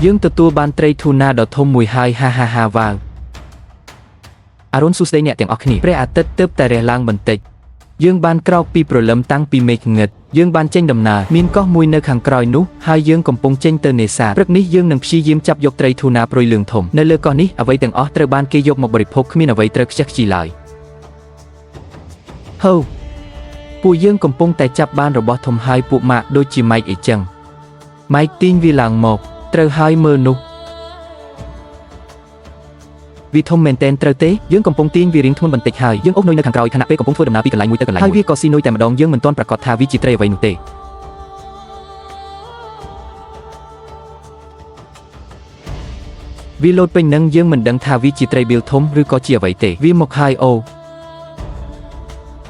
យើងទទួលបានត្រីធូណាដ៏ធំមួយហើយហាវ៉ាវអរុនសួស្តីអ្នកទាំងអស់គ្នាព្រះអាទិត្យទើបតែរះឡើងបន្តិចយើងបានក្រោកពីព្រលឹមតាំងពីមេឃងឹតយើងបានចេញដំណើរមានកោះមួយនៅខាងក្រោយនោះហើយយើងកំពុងចេញទៅនេសាទព្រឹកនេះយើងនឹងព្យាយាមចាប់យកត្រីធូណាព្រុយលឿងធំនៅលើកោះនេះអ្វីទាំងអស់ត្រូវបានគេយកមកបរិភោគគ្មានអ្វីត្រូវខ្ជិះខ្ជីឡើយហូពួកយើងកំពុងតែចាប់បានរបស់ធំហើយពួកម៉ាក់ដូចជាម៉ៃកអីចឹងម៉ៃកទាញវាឡើងមកត្រូវហើយមើលនោះវាធំមែនទែនត្រូវទេយើងកំពុងទាញវារៀងធ្ងន់បន្តិចហើយយើងអូសនុយនៅខាងក្រោយខណៈពេលកំពុងធ្វើដំណើរពីកន្លែងមួយទៅកន្លែងមួយហើយវាក៏ស៊ីនុយតែម្ដងយើងមិនទាន់ប្រកាសថាវាជាត្រីអ្វីនោះទេវាលោតពេញនឹងយើងមិនដឹងថាវាជាត្រីបៀលធំឬក៏ជាអ្វីទេវាមកហើយអូ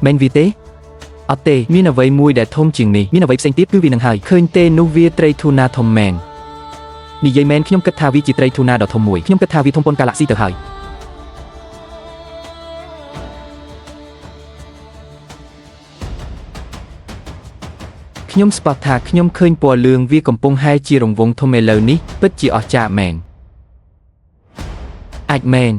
មែនវាទេអត់ទេមានអ្វីមួយដែលធំជាងនេះមានអ្វីផ្សេងទៀតគឺវានឹងហើយឃើញទេនោះវាត្រីធូណាធំមែននិយាយមែនខ្ញុំគិតថាវាជាត្រីធូណាដ៏ធំមួយខ្ញុំគិតថាវាធំប៉ុនកាឡាក់ស៊ីទៅហើយខ្ញុំស្បត់ថាខ្ញុំឃើញពណ៌លឿងវាកំពុងហែជារង្វង់ធំឥឡូវនេះពិតជាអស្ចារ្យមែនអាចមែន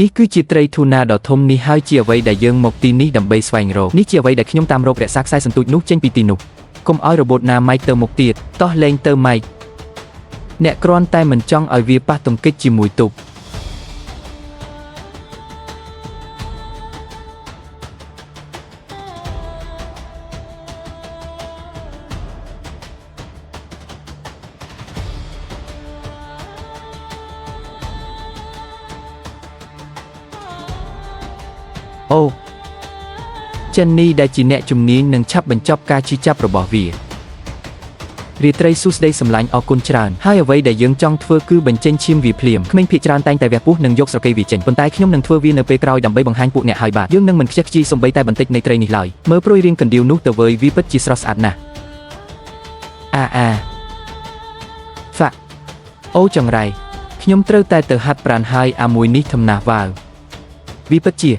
នេះគឺជាត្រីធូណាដ៏ធំនេះហើយជាអ្វីដែលយើងមកទីនេះដើម្បីស្វែងរកនេះជាអ្វីដែលខ្ញុំតាមរករក្សាខ្សែសន្ទូចនោះចេញពីទីនោះកុំឲ្យរបូតណាម៉ៃកទៅមុខទៀតតោះលែងទៅម៉ៃកអ្នកគ្រាន់តែមិនចង់ឲ្យវាប៉ះទង្គិចជាមួយទូកអូចិននេះដែលជាអ្នកជំនាញនឹងឆាប់បញ្ចប់ការជិះចាប់របស់វារាត្រីសួស្តីសម្លាញ់អរគុណច្រើនហើយអ្វីដែលយើងចង់ធ្វើគឺបញ្ចេញឈាមវាភ្លាមក្មេងភាគច្រើនតែងតែវះពោះនិងយកស្រកីវាចេញប៉ុន្តែខ្ញុំនឹងធ្វើវានៅពេលក្រោយដើម្បីបង្ហាញពួកអ្នកហើយបាទយើងនឹងមិនខ្ជិះខ្ជីសូម្បីតែបន្តិចនៃត្រីនេះឡើយមើលព្រួយរៀងកណ្ដៀវនោះទៅវើយវាពិតជាស្រស់ស្អាតណាស់ហ្វាក់អូចង្រៃខ្ញុំត្រូវតែទៅហាត់ប្រាណហើយអាមួយនេះធំណាស់វ៉ាវវាពិតជា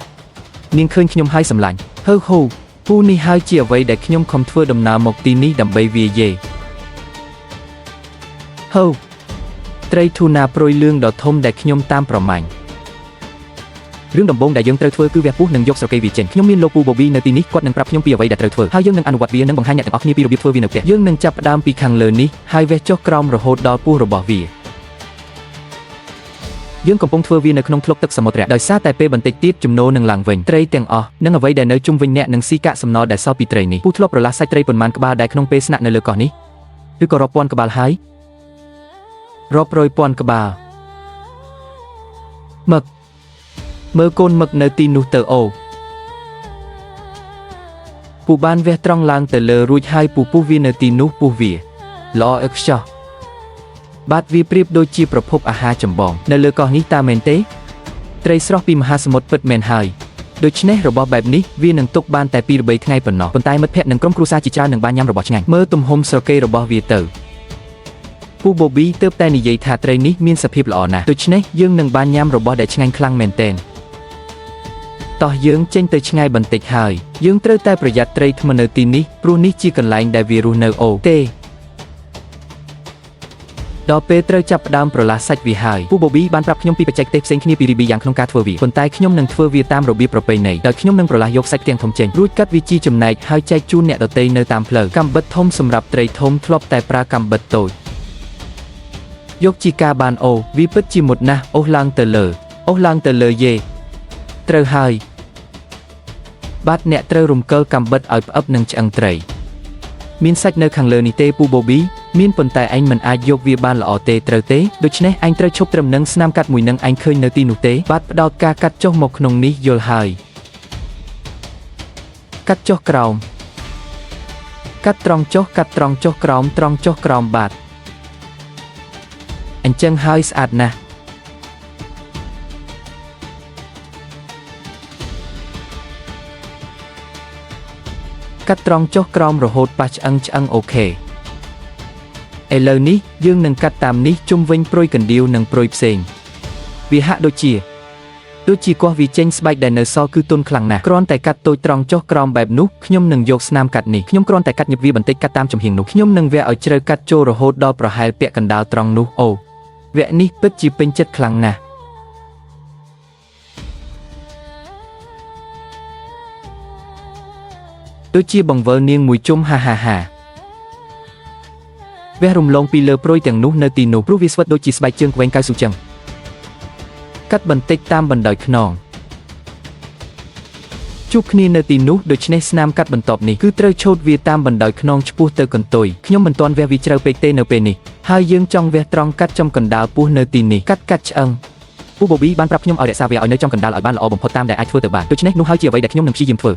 នាងឃើញខ្ញុំហើយសម្លាញ់ហូពូនេះហើយជាអ្វីដែលខ្ញុំខំធ្វើដំណើរមកទីនេះដើម្បីវាយេហូត្រីធូណាព្រុយលឿងដ៏ធំដែលខ្ញុំតាមប្រមាញ់រឿងដំបូងដែលយើងត្រូវធ្វើគឺវះពោះនិងយកស្រកីវាចេញខ្ញុំមានលោកពូបូប៊ីនៅទីនេះគាត់នឹងប្រាប់ខ្ញុំពីអ្វីដែលត្រូវធ្វើហើយយើងនឹងអនុវត្តវានិងបង្ហាញអ្នកទាំងអស់គ្នាពីរបៀបធ្វើវានៅផ្ទះយើងនឹងចាប់ផ្ដើមពីខាងលើនេះហើយវះចុះក្រោមរហូតដល់ពោះរបស់វាយើងកំពុងធ្វើវានៅក្នុងថ្លុកទឹកសមុទ្រដោយសារតែពេលបន្តិចទៀតជំនោរនឹងឡើងវិញត្រីទាំងអស់និងអ្វីដែលនៅជុំវិញអ្នកនឹងស៊ីកាកសំណល់ដែលសល់ពីត្រីនេះពូធ្លាប់ប្រឡាស់សាច់ត្រីប៉ុន្មានក្បាលដែលក្នុងពេលស្នាក់នៅលើកោះនេះឬក៏រាប់ពាន់ក្បាលហើយរាប់រយពាន់ក្បាលមឹកមើលកូនមឹកនៅទីនោះទៅអូពូបានវះត្រង់ឡើងទៅលើរួចហើយពូពុះវានៅទីនោះពុះវាល្អឥតខ្ចោះបាទវាប្រៀបដូចជាប្រភពអាហារចម្បងនៅលើកោះនេះតើមែនទេត្រីស្រស់ពីមហាសមុទ្រពិតមែនហើយដូច្នេះរបស់បែបនេះវានឹងទុកបានតែ2 3ថ្ងៃប៉ុណ្ណោះប៉ុន្តែមិត្តភ័ក្តិនិងក្រុមគ្រួសារជាច្រើននឹងបានញ៉ាំរបស់ឆ្ងាញ់មើលទំហំស្រកីរបស់វាទៅពូបូប៊ីទើបតែនិយាយថាត្រីនេះមានសភាពល្អណាស់ដូច្នេះយើងនឹងបានញ៉ាំរបស់ដែលឆ្ងាញ់ខ្លាំងមែនទែនតោះយើងចេញទៅឆ្ងាយបន្តិចហើយយើងត្រូវតែប្រយ័ត្នត្រីថ្មនៅទីនេះព្រោះនេះជាកន្លែងដែលវារស់នៅអូទេដល់ពេលត្រូវចាប់ផ្ដើមប្រឡាស់សាច់វាហើយពូបូប៊ីបានប្រាប់ខ្ញុំពីបច្ចេកទេសផ្សេងគ្នាពីរីប៊ីយ៉ាងក្នុងការធ្វើវាប៉ុន្តែខ្ញុំនឹងធ្វើវាតាមរបៀបប្រពៃណីដោយខ្ញុំនឹងប្រឡាស់យកសាច់ទាំងធំចេញរួចកាត់វាជាចំណែកហើយចែកជូនអ្នកដទៃនៅតាមផ្លូវកាំបិតធំសម្រាប់ត្រីធំធ្លាប់តែប្រើកាំបិតតូចយកជាការបានអូវាពិតជាមុតណាស់អូសឡើងទៅលើយេត្រូវហើយបាទអ្នកត្រូវរំកិលកាំបិតឲ្យផ្អឹបនឹងឆ្អឹងត្រីមានសាច់នៅខាងលើនេះទេពូបូប៊ីមានប៉ុន្តែឯងមិនអាចយកវាបានល្អទេត្រូវទេដូច្នេះឯងត្រូវឈប់ត្រឹមនឹងស្នាមកាត់មួយនឹងឯងឃើញនៅទីនោះទេបាទផ្ដោតការកាត់ចុះមកក្នុងនេះយល់ហើយកាត់ចុះក្រោមកាត់ត្រង់ចុះក្រោមត្រង់ចុះក្រោមបាទអញ្ចឹងហើយស្អាតណាស់កាត់ត្រង់ចុះក្រោមរហូតប៉ះឆ្អឹងអូខេឥឡូវនេះយើងនឹងកាត់តាមនេះជុំវិញព្រុយកណ្ដៀវនិងព្រុយផ្សេងវាហាក់ដូចជា ដូចជាគាស់វាចេញស្បែកដែលនៅសល់គឺទន់ខ្លាំងណាស់គ្រាន់តែកាត់តូចត្រង់ចុះក្រោមបែបនោះខ្ញុំនឹងយកស្នាមកាត់នេះខ្ញុំគ្រាន់តែកាត់ញឹកវាបន្តិចកាត់តាមចំហៀងនោះខ្ញុំនឹងវះឲ្យជ្រៅកាត់ចូលរហូតដល់ប្រហែលពាក់កណ្ដាលត្រង់នោះអូវគ្គនេះពិតជាពេញចិត្តខ្លាំងណាស់ដូចជាបង្វិលនាងមួយជុំហាហាហាវះរំលងពីលើព្រុយទាំងនោះនៅទីនោះព្រោះវាស្វិតដូចជាស្បែកជើងវែងកៅស៊ូចឹងកាត់បន្តិចតាមបណ្ដោយខ្នងជួបគ្នានៅទីនោះដូច្នេះស្នាមកាត់បន្ទាប់នេះគឺត្រូវឆូតវាតាមបណ្ដោយខ្នងឆ្ពោះទៅកន្ទុយខ្ញុំមិនទាន់វះវាជ្រៅពេកទេនៅពេលនេះហើយយើងចង់វះត្រង់កាត់ចំកណ្ដាលពោះនៅទីនេះកាត់ឆ្អឹងពូបូប៊ីបានប្រាប់ខ្ញុំឲ្យរក្សាវាឲ្យនៅចំកណ្ដាលឲ្យបានល្អបំផុតតាមដែលអាចធ្វើទៅបានដូច្នេះនោះហើយជាអ្វីដែលខ្ញុំនឹងព្យាយាមធ្វើ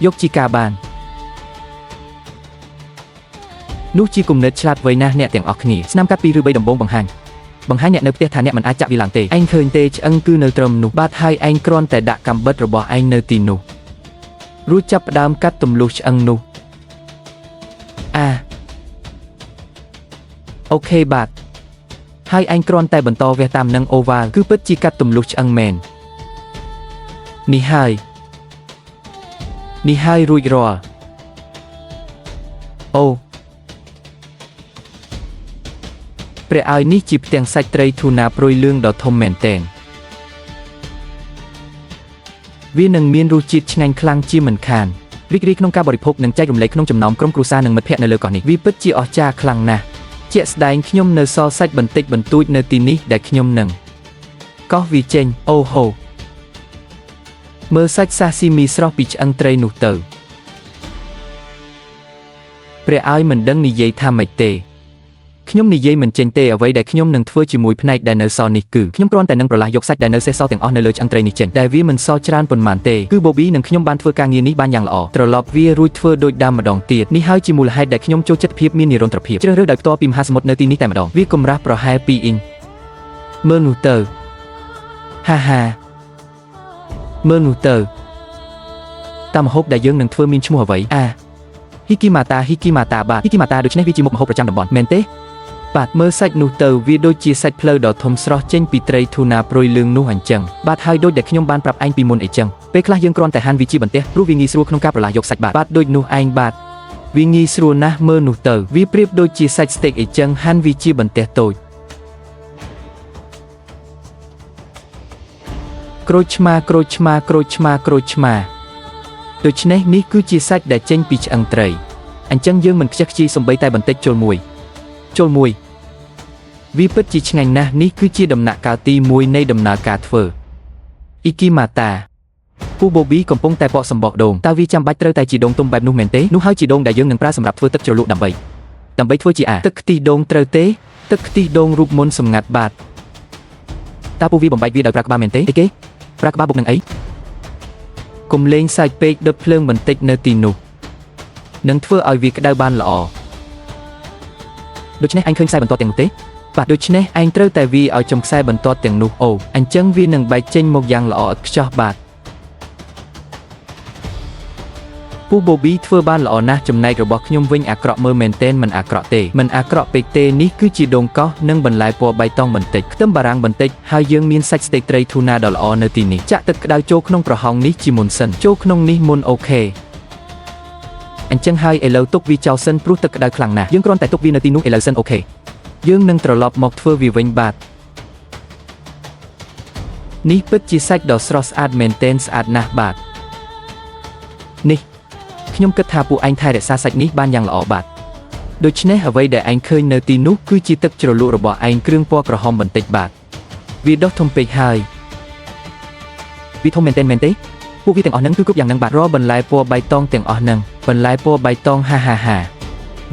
យកជីការបាននោះជាគំនិតឆ្លាតវៃណាស់អ្នកទាំងអស់គ្នាស្នាមកាត់2ឬ3ដំបងបង្ហាញអ្នកនៅផ្ទះថាអ្នកមិនអាចចាក់វាឡើងទេឯងឃើញទេឆ្អឹងគឺនៅត្រឹមនោះបាទហើយឯងគ្រាន់តែដាក់កាំបិតរបស់ឯងនៅទីនោះរួចចាប់ផ្ដើមកាត់ទម្លុះឆ្អឹងនោះអូខេបាទហើយឯងគ្រាន់តែបន្តវះតាមនឹងអូវ៉ាល់គឺពិតជាកាត់ទម្លុះឆ្អឹងមែននេះហើយរួចរាល់អូព្រះឲ្យនេះជាផ្ទាំងសាច់ត្រីធូណាព្រុយលឿងដ៏ធំមែនទែនវានឹងមានរសជាតិឆ្ងាញ់ខ្លាំងជាមិនខានរីករាយក្នុងការបរិភោគនិងចែករំលែកក្នុងចំណោមក្រុមគ្រួសារនិងមិត្តភ័ក្តិនៅលើកោះនេះវាពិតជាអស្ចារ្យខ្លាំងណាស់ជាក់ស្ដែងខ្ញុំនៅសល់សាច់បន្តិចបន្តួចនៅទីនេះដែលខ្ញុំនឹងកោះវាចេញអូហូមើលសាច់សាស៊ីមីស្រស់ពីឆ្អឹងត្រីនោះទៅព្រះឲ្យមិនដឹងនិយាយថាម៉េចទេខ្ញុំនិយាយមិនចេញទេអ្វីដែលខ្ញុំនឹងធ្វើជាមួយផ្នែកដែលនៅសល់នេះគឺខ្ញុំគ្រាន់តែនឹងប្រឡាស់យកសាច់ដែលនៅសេសសល់ទាំងអស់នៅលើឆ្អឹងត្រីនេះចេញដែលវាមិនសល់ច្រើនប៉ុន្មានទេគឺបូប៊ីនិងខ្ញុំបានធ្វើការងារនេះបានយ៉ាងល្អត្រឡប់វារួចធ្វើដូចដើមម្ដងទៀតនេះហើយជាមូលហេតុដែលខ្ញុំចូលចិត្តភាពមាននិរន្តរភាពជ្រើសរើសដោយផ្ទាល់ពីមហាសមុទ្រនៅទីនេះតែម្ដងវាកម្រាស់ប្រហែល2អ៊ីងមើលនោះទៅហាមើលនោះទៅតាមម្ហូបដែលយើងនឹងធ្វើមានឈ្មោះអ្វីហ៊ីគីម៉ាតាបាទហ៊ីគីម៉ាតាដូច្នេះវាជាមុខម្ហូបប្រចាំតំបន់មែនទេបាទមើលសាច់នោះទៅវាដូចជាសាច់ភ្លៅដ៏ធំស្រស់ចេញពីត្រីធូណាព្រុយលឿងនោះអញ្ចឹងបាទហើយដូចដែលខ្ញុំបានប្រាប់ឯងពីមុនអីចឹងពេលខ្លះយើងគ្រាន់តែហាន់វាជាបន្ទះព្រោះវាងាយស្រួលក្នុងការប្រឡាស់យកសាច់បាទដូចនោះឯងបាទវាងាយស្រួលណាស់មើលនោះទៅវាប្រៀបដូចជាសាច់ស្តេកអីចឹងហាន់វាជាបន្ទះតូចក្រូចឆ្មាដូច្នេះនេះគឺជាសាច់ដែលចេញពីឆ្អឹងត្រីអញ្ចឹងយើងមិនខ្ជិះខ្ជាយសំបីតែបន្តិចចូលមួយវាពិតជាឆ្ងាញ់ណាស់នេះគឺជាដំណាក់កាលទី1នៃដំណើរការធ្វើអ៊ីគីម៉ាតាពូបូប៊ីកំពុងតែបកសំបកដូងតើវាចាំបាច់ត្រូវតែជាដូងទុំបែបនោះមែនទេនោះហើយជាដូងដែលយើងនឹងប្រើសម្រាប់ធ្វើទឹកជ្រលក់ដើម្បីធ្វើជាទឹកខ្ទិះដូងត្រូវទេទឹកខ្ទិះដូងរូបមន្តសម្ងាត់បាទតើពូវាបំបែកវាដោយប្រើក្បាលមែនទេអីគេប្រើក្បាលបុកនឹងអីកុំលេងសាច់ពេកដុតភ្លើងបន្តិចនៅទីនោះនឹងធ្វើឲ្យវាក្តៅបានល្អដូច្នេះឯងឃើញខ្សែបន្ទាត់ទាំងនោះទេបាទដូច្នេះឯងត្រូវតែវាឲ្យចំខ្សែបន្ទាត់ទាំងនោះអូអញ្ចឹងវានឹងបែកចេញមកយ៉ាងល្អឥតខ្ចោះបាទពូបូប៊ីធ្វើបានល្អណាស់ចំណែករបស់ខ្ញុំវិញអាក្រក់មើលមែនទែនមិនអាក្រក់ទេមិនអាក្រក់ពេកទេនេះគឺជាដូងកោសនិងបន្លែពណ៌បៃតងបន្តិចខ្ទឹមបារាំងបន្តិចហើយយើងមានសាច់ស្តេកត្រីធូណាដ៏ល្អនៅទីនេះចាក់ទឹកក្តៅចូលក្នុងប្រហោងនេះជាមុនសិនចូលក្នុងនេះមុនអូខេអញ្ចឹងហើយឥឡូវទុកវាចោលសិនព្រោះទឹកក្តៅខ្លាំងណាស់យើងគ្រាន់តែទុកវានៅទីនោះឥឡូវសិនអូខេយើងនឹងត្រឡប់មកធ្វើវាវិញបាទនេះពិតជាសាច់ដ៏ស្រស់ស្អាតមែនទែនស្អាតណាស់បាទនេះខ្ញុំគិតថាពួកឯងថែរក្សាសាច់នេះបានយ៉ាងល្អបាទដូច្នេះអ្វីដែលឯងឃើញនៅទីនោះគឺជាទឹកជ្រលក់របស់ឯងគ្រឿងពណ៌ក្រហមបន្តិចបាទវាដុះធំពេកហើយវាធំមែនទេពួកវាទាំងអស់ហ្នឹងគឺគ្រប់យ៉ាងហ្នឹងបាទរាល់បន្លែពណ៌បៃតងទាំងអស់ហ្នឹងបន្លែពណ៌បៃតងហា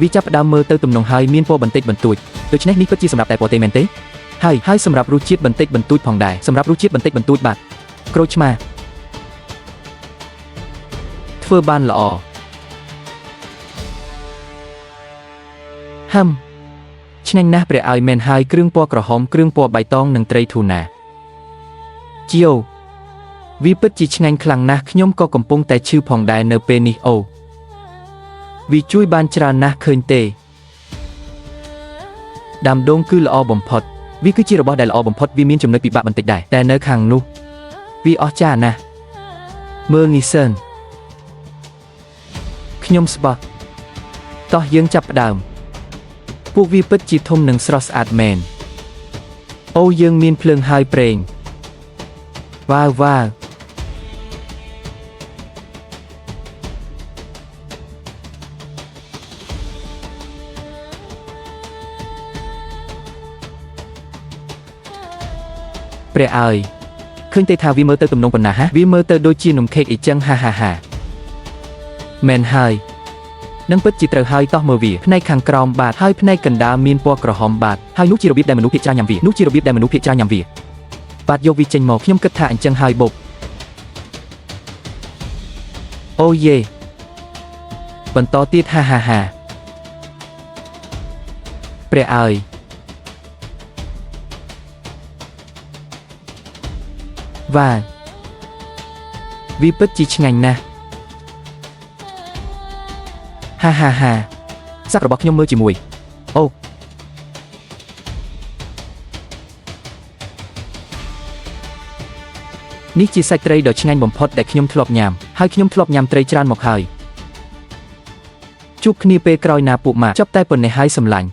វាចាប់ផ្ដើមមើលទៅទំនងហើយមានពណ៌បន្តិចបន្តួចដូច្នេះនេះពិតជាសម្រាប់តែពណ៌ទេមែនទេហើយសម្រាប់រសជាតិបន្តិចបន្តួចផងដែរសម្រាប់រសជាតិបន្តិចបន្តួចបាទក្រូចឆ្មាធ្វើបានល្អឆ្ងាញ់ណាស់ព្រះឲ្យមែនហើយគ្រឿងពណ៌ក្រហមគ្រឿងពណ៌បៃតងនិងត្រីធូណាជីអូវាពិតជាឆ្ងាញ់ខ្លាំងណាស់ខ្ញុំក៏កំពុងតែឈឺផងដែរនៅពេលនេះអូ vì chui ban tràn na khơi tê đàm đông cứ lọ bầm phật vì cứ chỉ robot đại lọ bầm phật vì miên chấm nơi bị bạ bẩn tịch đạiแต่nơi khang nu vì ở cha na mơ nghi sơn nhom spotต่อยังจับดาวพวกวิปัสจิทมหนึ่งสรสอาดแมนโอยังมีนเพลิงไฮเปรงว้าวเปรียอ้อยขึ้นเตทาวิเมอร์เตอร์ตุ่มนงปนนะฮะวิเมอร์เตอร์โดยจีนมเค้กอีจังฮ่าแมนไฮนั่งเปิดจิตรหายต่อเมื่อวีในขังกรอมบาดให้ในกันดามีนปัวกระหอมบาดให้นุจิรบิดได้มนุษย์พิจารณาวีนุจิรบิดได้มนุษย์พิจารณาวีบาดโยวิจังหมอกย่อมกระถางจังหายบกโอเย่บนต่อตีดฮ่าเปรียอ้อยว่าวิปัสจิชงันนะฮ่าสักระบอกยมมือจิมวยโอ้นี่จีใส่เตยเดชงันบ่มพดแต่ขยมทลบยามให้ขยมทลบยามเตยจานหมกหายจุกคณีเปกรอยนาปุมาจับใต้ปนในหายสำลัง